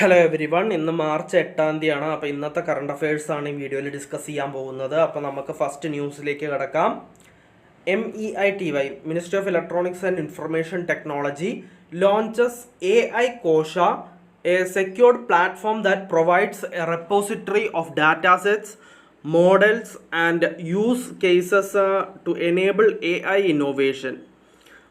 Hello every one. ഇന്ന് March 8-ാം തീയതിയാണ്. അപ്പോൾ ഇന്നത്തെ കറണ്ട് അഫയേഴ്സ് ആണ് ഈ വീഡിയോയിൽ ഡിസ്കസ് ചെയ്യാൻ പോകുന്നത്. അപ്പോൾ നമുക്ക് ഫസ്റ്റ് ന്യൂസിലേക്ക് കിടക്കാം. MEITY ministry of electronics and information technology launches AI Kosha, a secured platform that provides a repository of data sets, models and use cases to enable AI innovation.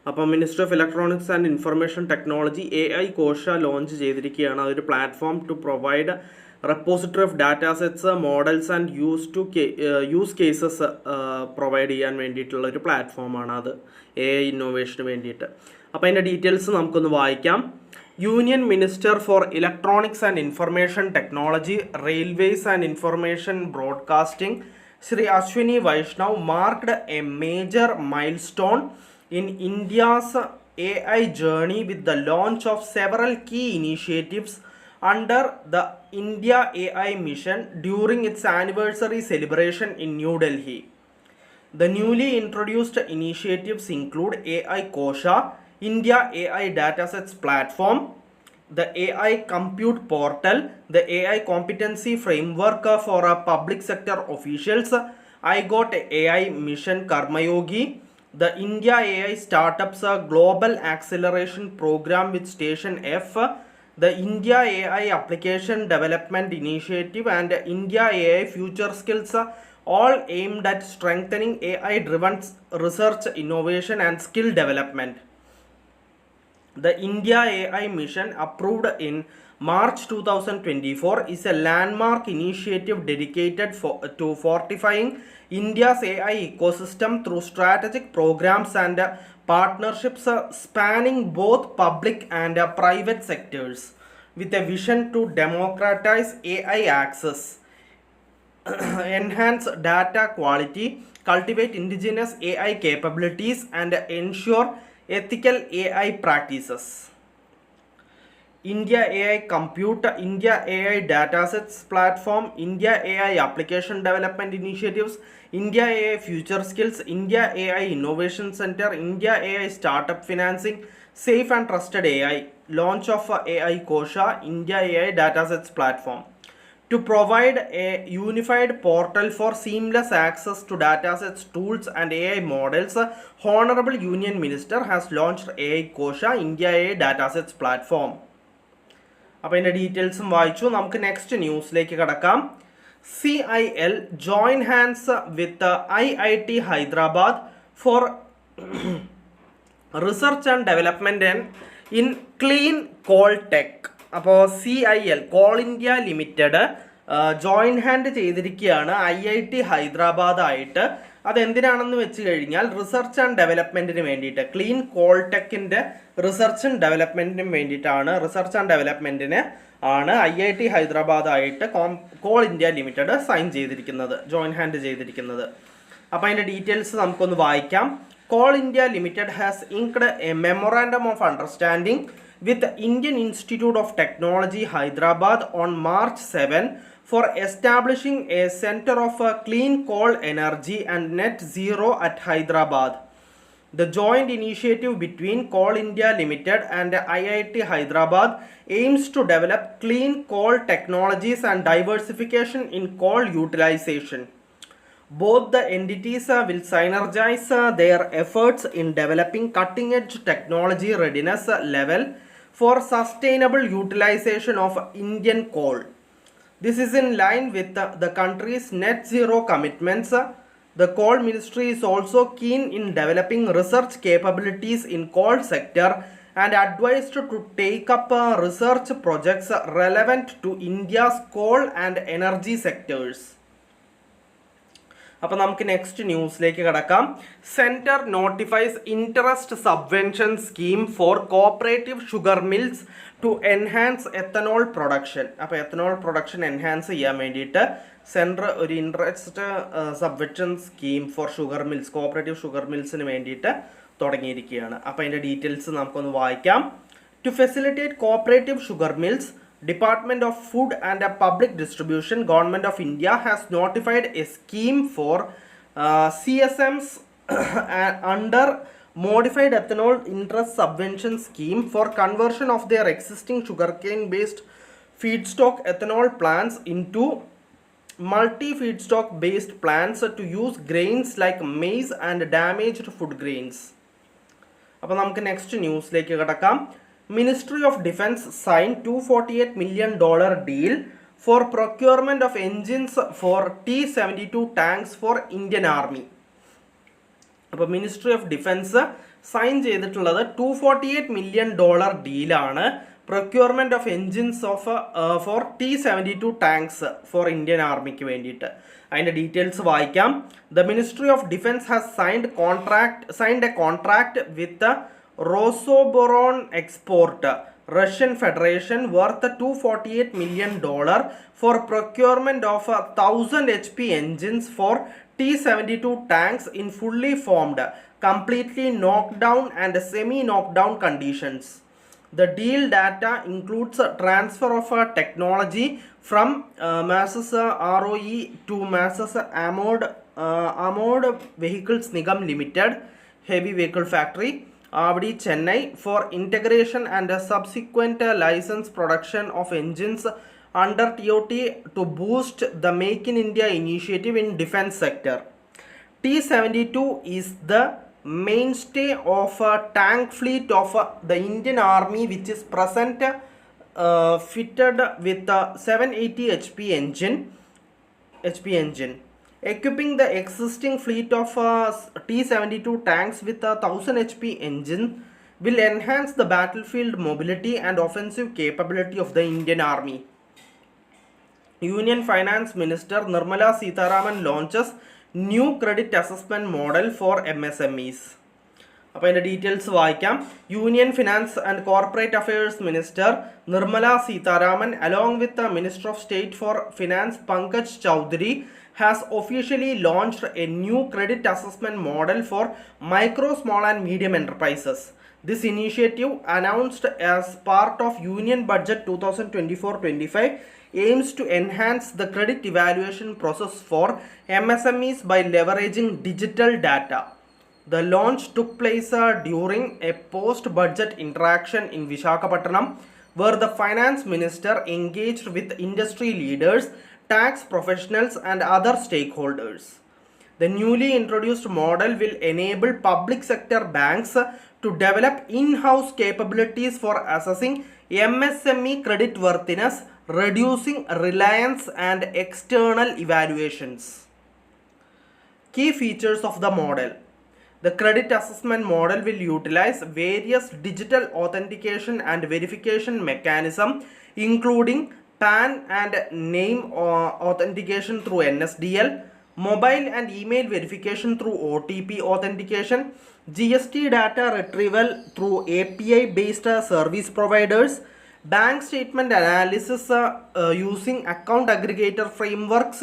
അപ്പോൾ ministry of electronics and information technology AI Kosha launch ചെയ്തിരിക്കുകയാണ്. അതൊരു platform to provide repository of data sets, models and use cases provide ചെയ്യാൻ വേണ്ടിയിട്ടുള്ള ഒരു പ്ലാറ്റ്ഫോമാണ് അത്, AI ഇന്നോവേഷന് വേണ്ടിയിട്ട്. അപ്പോൾ അതിൻ്റെ ഡീറ്റെയിൽസ് നമുക്കൊന്ന് വായിക്കാം. Union minister for electronics and information technology, railways and information broadcasting Shri Ashwini Vaishnaw marked a major milestone in India's AI journey with the launch of several key initiatives under the India AI mission during its anniversary celebration in New Delhi. The newly introduced initiatives include AI Kosha, India AI Datasets Platform, the AI Compute Portal, the AI Competency Framework for Public Sector Officials, I Got AI Mission Karmayogi, the India AI Startups Global Acceleration Program with Station F, the India AI Application Development Initiative, and India AI Future Skills, all aimed at strengthening AI-driven research, innovation, and skill development. The India AI mission, approved in March 2024, is a landmark initiative dedicated to fortifying India's AI ecosystem through strategic programs and partnerships spanning both public and private sectors, with a vision to democratize AI access, enhance data quality, cultivate indigenous AI capabilities, and ensure ethical AI practices. India AI Compute, India AI Datasets Platform, India AI Application Development Initiatives, India AI Future Skills, India AI Innovation Center, India AI Startup Financing, Safe and Trusted AI, launch of AI Kosha, India AI Datasets Platform. To provide a unified portal for seamless access to datasets, tools, and AI models, Honorable Union Minister has launched AI Kosha, India AI Datasets Platform. അപ്പോൾ അതിൻ്റെ ഡീറ്റെയിൽസും വായിച്ചു. നമുക്ക് next ന്യൂസിലേക്ക് കിടക്കാം. CIL join hands with IIT Hyderabad for research and development in clean coal tech. അപ്പോൾ CIL Coal India Limited join hand ചെയ്തിരിക്കുകയാണ് IIT Hyderabad ആയിട്ട്. അതെന്തിനാണെന്ന് വെച്ച് കഴിഞ്ഞാൽ റിസർച്ച് ആൻഡ് ഡെവലപ്മെൻറ്റിന് വേണ്ടിയിട്ട്, ക്ലീൻ കോൾ ടെക്കിൻ്റെ റിസർച്ച് ആൻഡ് ഡെവലപ്മെൻറ്റിനും വേണ്ടിയിട്ടാണ്, റിസർച്ച് ആൻഡ് ഡെവലപ്മെൻറ്റിന് ആണ് IIT ഹൈദരാബാദ് ആയിട്ട് കോൾ ഇന്ത്യ ലിമിറ്റഡ് സൈൻ ചെയ്തിരിക്കുന്നത്, ജോയിൻ ഹാൻഡ് ചെയ്തിരിക്കുന്നത്. അപ്പോൾ അതിൻ്റെ ഡീറ്റെയിൽസ് നമുക്കൊന്ന് വായിക്കാം. Coal India Limited has inked a memorandum of understanding with the Indian Institute of Technology Hyderabad on March 7 for establishing a center of clean coal energy and net zero at Hyderabad. The joint initiative between Coal India Limited and IIT Hyderabad aims to develop clean coal technologies and diversification in coal utilization. Both the entities will synergize their efforts in developing cutting-edge technology readiness level for sustainable utilization of Indian coal. This is in line with the country's net zero commitments. The coal ministry is also keen in developing research capabilities in coal sector and advised to take up research projects relevant to India's coal and energy sectors. അപ്പോൾ നമുക്ക് next ന്യൂസിലേക്ക് കിടക്കാം. Centre notifies interest subvention scheme for cooperative sugar mills to enhance ethanol production. അപ്പോൾ ethanol production enhance ചെയ്യാൻ വേണ്ടിയിട്ട് centre ഒരു interest subvention scheme for sugar mills, cooperative sugar മിൽസിന് വേണ്ടിയിട്ട് തുടങ്ങിയിരിക്കുകയാണ്. അപ്പോൾ അതിൻ്റെ ഡീറ്റെയിൽസ് നമുക്കൊന്ന് വായിക്കാം. To facilitate cooperative sugar mills, Department of Food and Public Distribution, Government of India has notified a scheme for CSMs under Modified Ethanol Interest Subvention Scheme for conversion of their existing sugarcane based feedstock ethanol plants into multi-feedstock based plants to use grains like maize and damaged food grains. അപ്പോൾ നമുക്ക് next ന്യൂസിലേക്ക് കിടക്കാം. Ministry of defence sign $248 million deal for procurement of engines for T-72 tanks for Indian army. അപ്പോൾ ministry of defence sign ചെയ്തിട്ടുള്ളത് $248 million ഡീലാണ് procurement of engines for T-72 tanks for Indian ആർമിക്ക് വേണ്ടിയിട്ട്. അതിൻ്റെ ഡീറ്റെയിൽസ് വായിക്കാം. The ministry of defence has signed a contract with Rosoboronexport Russian Federation worth $248 million for procurement of 1000 HP engines for T-72 tanks in fully formed, completely knocked down and semi-knocked down conditions. The deal data includes transfer of technology from Masses ROE to Masses Armored Vehicles Nigam Limited, Heavy Vehicle Factory, Avadi, Chennai, for integration and subsequent license production of engines under TOT to boost the Make in India initiative in defense sector. T-72 is the mainstay of a tank fleet of the Indian Army, which is present fitted with a 780 HP engine. Equipping the existing fleet of T-72 tanks with a 1000 HP engine will enhance the battlefield mobility and offensive capability of the Indian Army. Union Finance Minister Nirmala Sitharaman launches new credit assessment model for MSMEs. അപ്പോൾ അതിൻ്റെ details വായിക്കാം. Union finance and corporate affairs minister Nirmala Sitharaman along with minister of state for finance Pankaj Chaudhary has officially launched a new credit assessment model for micro, small and medium enterprises. This initiative, announced as part of Union Budget 2024-25, aims to enhance the credit evaluation process for MSMEs by leveraging digital data. The launch took place during a post-budget interaction in Visakhapatnam, where the finance minister engaged with industry leaders, tax professionals and other stakeholders. The newly introduced model will enable public sector banks to develop in-house capabilities for assessing MSME creditworthiness, reducing reliance and external evaluations. Key features of the model. The credit assessment model will utilize various digital authentication and verification mechanisms, including PAN and name authentication through NSDL, mobile and email verification through OTP authentication, GST data retrieval through API based service providers, bank statement analysis using account aggregator frameworks,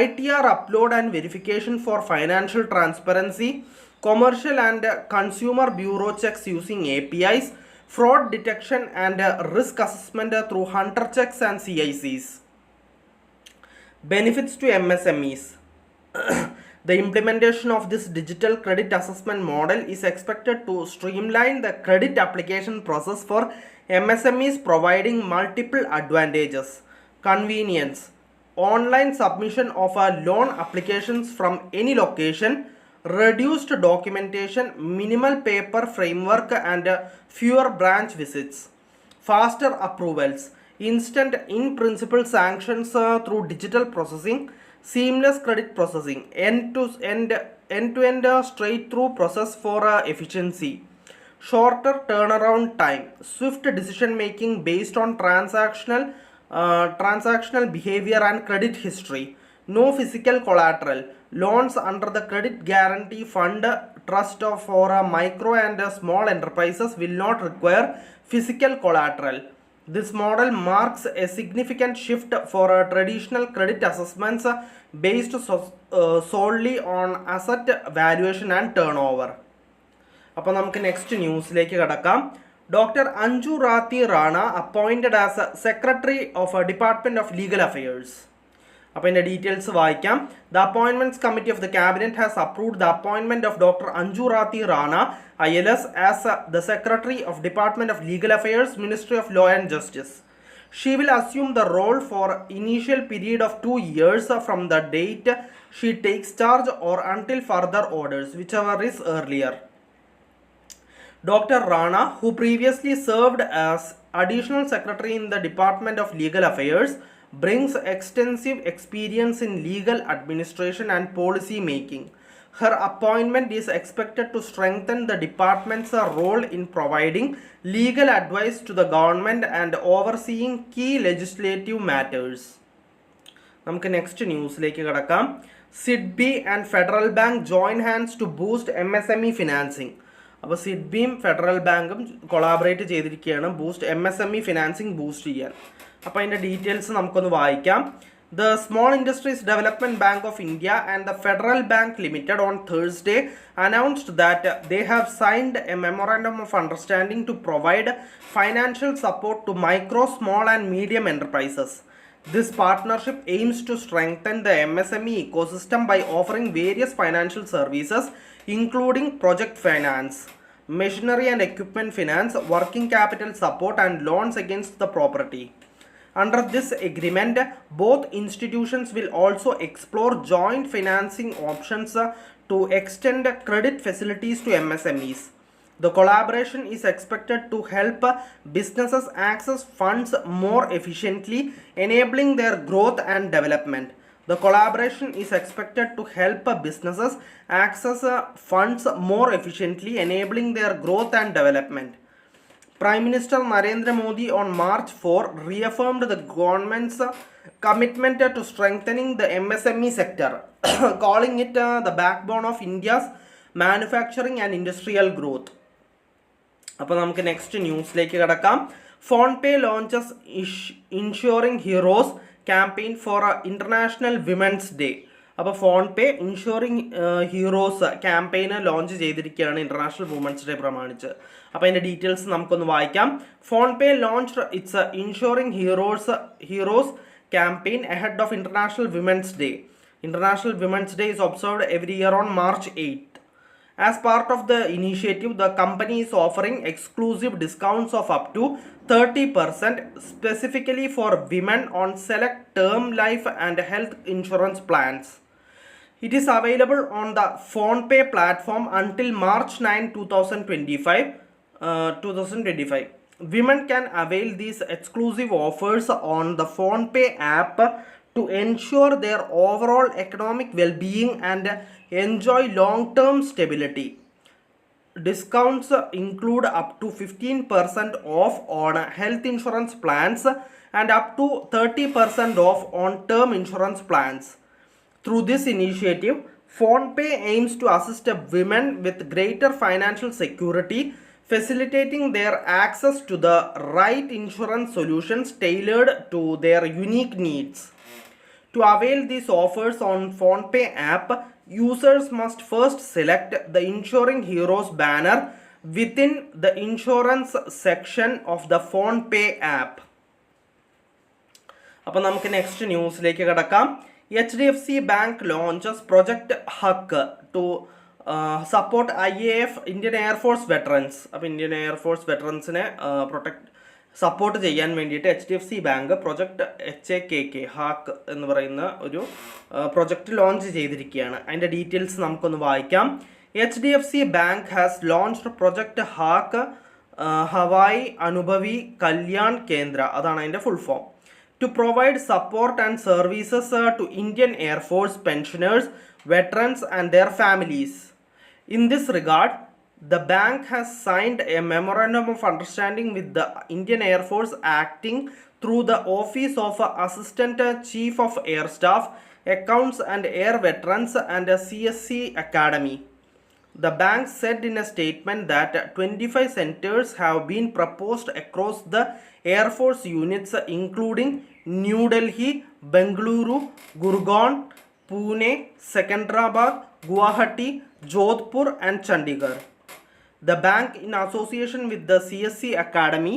ITR upload and verification for financial transparency, commercial and consumer bureau checks using APIs, fraud detection and risk assessment through hunter checks and CICs. Benefits to MSMEs. The implementation of this digital credit assessment model is expected to streamline the credit application process for MSMEs, providing multiple advantages. Convenience. Online submission of loan applications from any location, reduced documentation, minimal paper framework and fewer branch visits. Faster approvals, instant in-principle sanctions through digital processing, seamless credit processing, end-to-end straight-through process for efficiency. Shorter turnaround time, swift decision-making based on transactional behavior and credit history. No physical collateral. Loans under the Credit Guarantee Fund Trust for micro and small enterprises will not require physical collateral. This model marks a significant shift for traditional credit assessments based solely on asset valuation and turnover. അപ്പോൾ നമുക്ക് next ന്യൂസിലേക്ക് കടക്കാം. Dr. Anju Rati Rana appointed as Secretary of Department of Legal Affairs. അപ്പോൾ ഇതിൻ്റെ details വായിക്കാം. The Appointments Committee of the Cabinet has approved the appointment of Dr. Anju Rati Rana, ILS, as the Secretary of Department of Legal Affairs, Ministry of Law and Justice. She will assume the role for initial period of 2 years from the date she takes charge or until further orders, whichever is earlier. Dr. Rana, who previously served as Additional Secretary in the Department of Legal Affairs, brings extensive experience in legal administration and policy making. Her appointment is expected to strengthen the department's role in providing legal advice to the government and overseeing key legislative matters. നമുക്ക് next ന്യൂസിലേക്ക് കടക്കാം. SIDBI and federal bank join hands to boost MSME financing. അപ്പോൾ സിഡ്ബിയും federal ബാങ്കും collaborate ചെയ്തിരിക്കുകയാണ് MSME financing boost ചെയ്യാൻ. അപ്പോൾ അതിൻ്റെ ഡീറ്റെയിൽസ് നമുക്കൊന്ന് വായിക്കാം. The Small Industries Development Bank of India and the Federal Bank Limited on Thursday announced that they have signed a memorandum of understanding to provide financial support to micro, small and medium enterprises. This partnership aims to strengthen the MSME ecosystem by offering various financial services including project finance, machinery and equipment finance, working capital support and loans against the property. Under this agreement, both institutions will also explore joint financing options to extend credit facilities to MSMEs. The collaboration is expected to help businesses access funds more efficiently, enabling their growth and development. The collaboration is expected to help businesses access funds more efficiently, enabling their growth and development. Prime Minister Narendra Modi on March 4 reaffirmed the government's commitment to strengthening the MSME sector, calling it the backbone of India's manufacturing and industrial growth. അപ്പോൾ നമുക്ക് next ന്യൂസിലേക്ക് കടക്കാം. PhonePe launches insuring heroes campaign for International Women's Day. അപ്പോൾ PhonePe insuring heroes ക്യാമ്പയിന് launch ചെയ്തിരിക്കുകയാണ് International Women's Day പ്രമാണിച്ച്. അപ്പോൾ അതിൻ്റെ ഡീറ്റെയിൽസ് നമുക്കൊന്ന് വായിക്കാം. PhonePe launched its insuring heroes campaign ahead of International Women's Day. International Women's Day is observed every year on March 8th. As part of the initiative, the company is offering exclusive discounts of up to 30% specifically for women on select term life and health insurance plans. It is available on the PhonePe platform until March 9, 2025. Women can avail these exclusive offers on the PhonePe app to ensure their overall economic well-being and enjoy long-term stability. Discounts include up to 15% off on health insurance plans and up to 30% off on term insurance plans. Through this initiative, PhonePe aims to assist women with greater financial security, facilitating their access to the right insurance solutions tailored to their unique needs. To avail these offers on PhonePe app, users must first select the Insuring Heroes banner within the insurance section of the PhonePe app. അപ്പോൾ നമുക്ക് next ന്യൂസിലേക്ക് കടക്കാം. HDFC Bank launches Project Huck to support IAF Indian Air Force veterans. അപ്പോൾ Indian air force വെറ്ററൻസിനെ support ചെയ്യാൻ വേണ്ടിയിട്ട് HDFC bank project HAKK hack എന്ന് പറയുന്ന ഒരു പ്രൊജക്റ്റ് ലോഞ്ച് ചെയ്തിരിക്കുകയാണ്. അതിൻ്റെ ഡീറ്റെയിൽസ് നമുക്കൊന്ന് വായിക്കാം. HDFC bank has launched project ഹാക്ക് ഹവായി അനുഭവി കല്യാൺ കേന്ദ്ര, അതാണ് അതിൻ്റെ full form, to provide support and services to Indian Air Force pensioners, veterans and their families. In this regard, the bank has signed a memorandum of understanding with the Indian Air Force acting through the Office of Assistant Chief of Air Staff, Accounts and Air Veterans and CSC Academy. The bank said in a statement that 25 centers have been proposed across the Air Force units including New Delhi, Bengaluru, Gurgaon, Pune, Secunderabad, Guwahati, Jodhpur and Chandigarh. The bank, in association with the CSC Academy,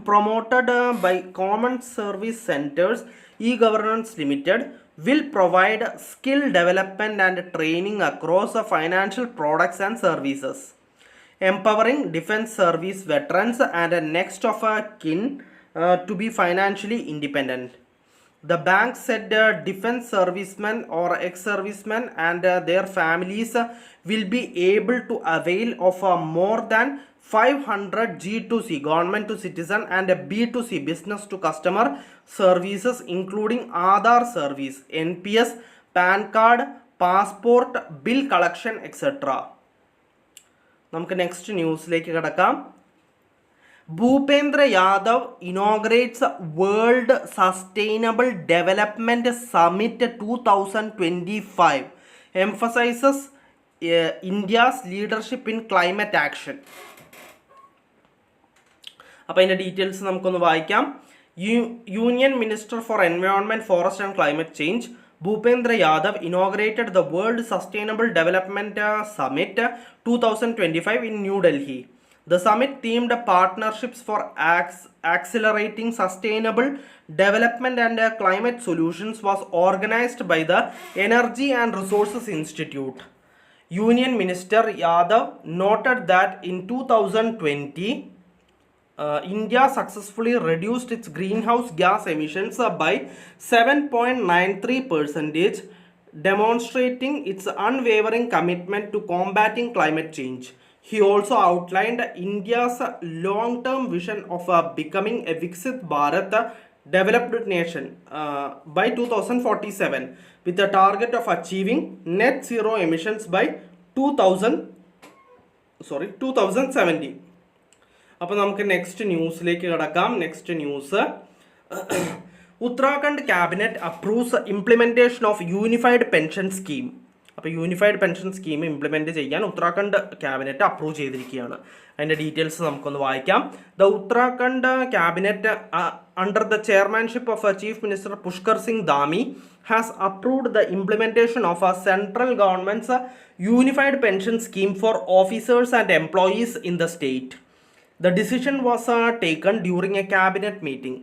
promoted by Common Service Centers E-Governance Limited, will provide skill development and training across financial products and services, empowering defense service veterans and next of kin to be financially independent. The bank said defense servicemen or ex-servicemen and their families will be able to avail of more than 500 G2C government to citizen and B2C business to customer services including Aadhaar service, NPS, PAN card, passport, bill collection, etc. നമുക്ക് next ന്യൂസിലേക്ക് കിടക്കാം. Bhupendra Yadav inaugurates World Sustainable Development Summit 2025, emphasizes India's leadership in climate action. അപ്പോൾ അതിൻ്റെ details നമുക്കൊന്ന് വായിക്കാം. Union minister four environment, forest and climate change Bhupendra Yadav inaugurated the World Sustainable Development Summit 2025 in New Delhi. The summit themed partnerships for accelerating sustainable development and climate solutions was organized by the Energy and Resources Institute. Union Minister Yadav noted that in 2020, India successfully reduced its greenhouse gas emissions by 7.93%, demonstrating its unwavering commitment to combating climate change. He also outlined India's long-term vision of becoming a Viksit Bharat developed nation by 2047 with a target of achieving net zero emissions by 2070. അപ്പോൾ നമുക്ക് next ന്യൂസിലേക്ക് കിടക്കാം. Next news, Uttarakhand cabinet approves implementation of unified pension scheme. അപ്പോൾ unified pension scheme implement ചെയ്യാൻ Uttarakhand cabinet approve ചെയ്തിരിക്കുകയാണ്. അതിൻ്റെ details നമുക്കൊന്ന് വായിക്കാം. The Uttarakhand cabinet under the chairmanship of chief minister Pushkar Singh Dhami has approved the implementation of central governments unified pension scheme for officers and employees in the state. The decision was taken during a cabinet meeting.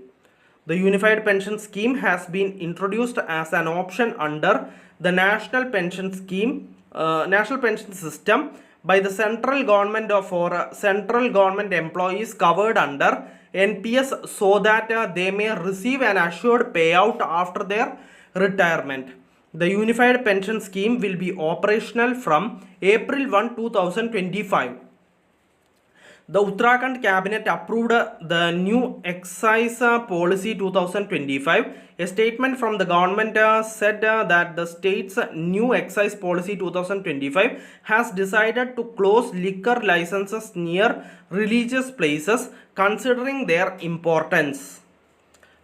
The unified pension scheme has been introduced as an option under the national pension system by the central government for central government employees covered under NPS so that they may receive an assured payout after their retirement. The unified pension scheme will be operational from April 1, 2025. The Uttarakhand cabinet approved the new excise policy 2025. A statement from the government said that the state's new excise policy 2025 has decided to close liquor licenses near religious places considering their importance.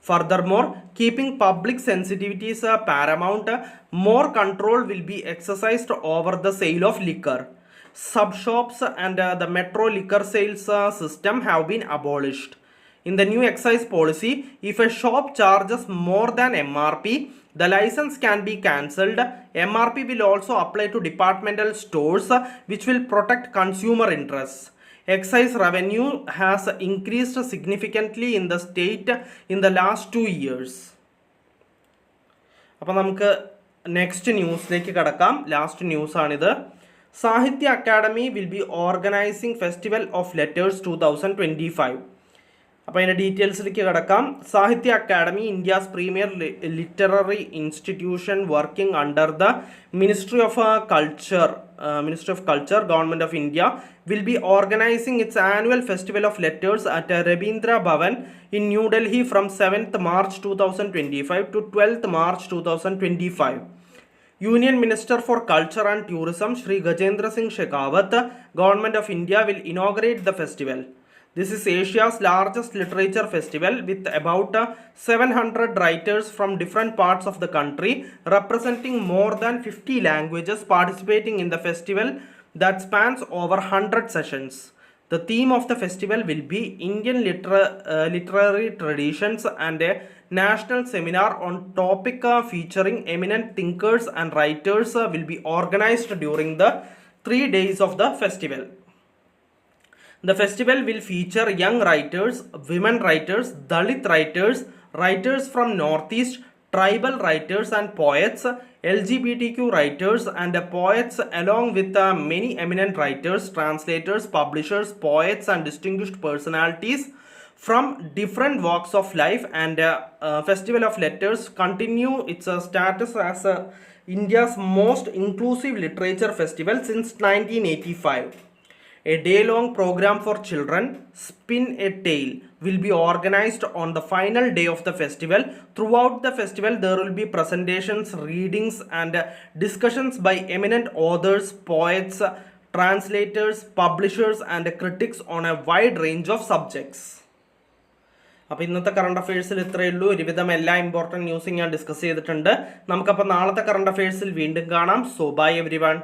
Furthermore, keeping public sensitivities paramount, more control will be exercised over the sale of liquor. Sub-shops and the metro liquor sales system have been abolished. In the new excise policy, if a shop charges more than MRP, the license can be cancelled. MRP will also apply to departmental stores, which will protect consumer interests. Excise revenue has increased significantly in the state in the last 2 years. അപ്പോൾ നമുക്ക് next ന്യൂസിലേക്ക് കടക്കാം. Last ന്യൂസാണിത്. Sahitya Academy will be organizing Festival of Letters 2025. അപ്പോൾ അതിൻ്റെ ഡീറ്റെയിൽസിലേക്ക് കിടക്കാം. സാഹിത്യ academy, India's premier literary institution working under the ministry of culture, government of India, will be organizing its annual Festival of Letters at Rabindra Bhavan in New Delhi from 7th March 2025 to 12th March 2025. Union Minister for Culture and Tourism Shri Gajendra Singh Shekhawat, Government of India, will inaugurate the festival. This is Asia's largest literature festival with about 700 writers from different parts of the country representing more than 50 languages participating in the festival that spans over 100 sessions. The theme of the festival will be Indian literary traditions, and a national seminar on topic featuring eminent thinkers and writers will be organized during the 3 days of the festival. The festival will feature young writers, women writers, Dalit writers, writers from Northeast, tribal writers and poets, LGBTQ writers and poets, along with many eminent writers, translators, publishers, poets and distinguished personalities from different walks of life, and Festival of Letters continue its status as India's most inclusive literature festival since 1985. A day-long program for children, Spin a Tale, will be organized on the final day of the festival. Throughout the festival, there will be presentations, readings, and discussions by eminent authors, poets, translators, publishers, and critics on a wide range of subjects. അപ്പോൾ ഇന്നത്തെ current അഫയേഴ്സിൽ ഇത്രയേ ഉള്ളൂ. ഒരുവിധം എല്ലാ important ന്യൂസും ഞാൻ discuss ചെയ്തിട്ടുണ്ട്. നമുക്കപ്പോൾ നാളത്തെ കറണ്ട് അഫയേഴ്സിൽ വീണ്ടും കാണാം. So bye every one.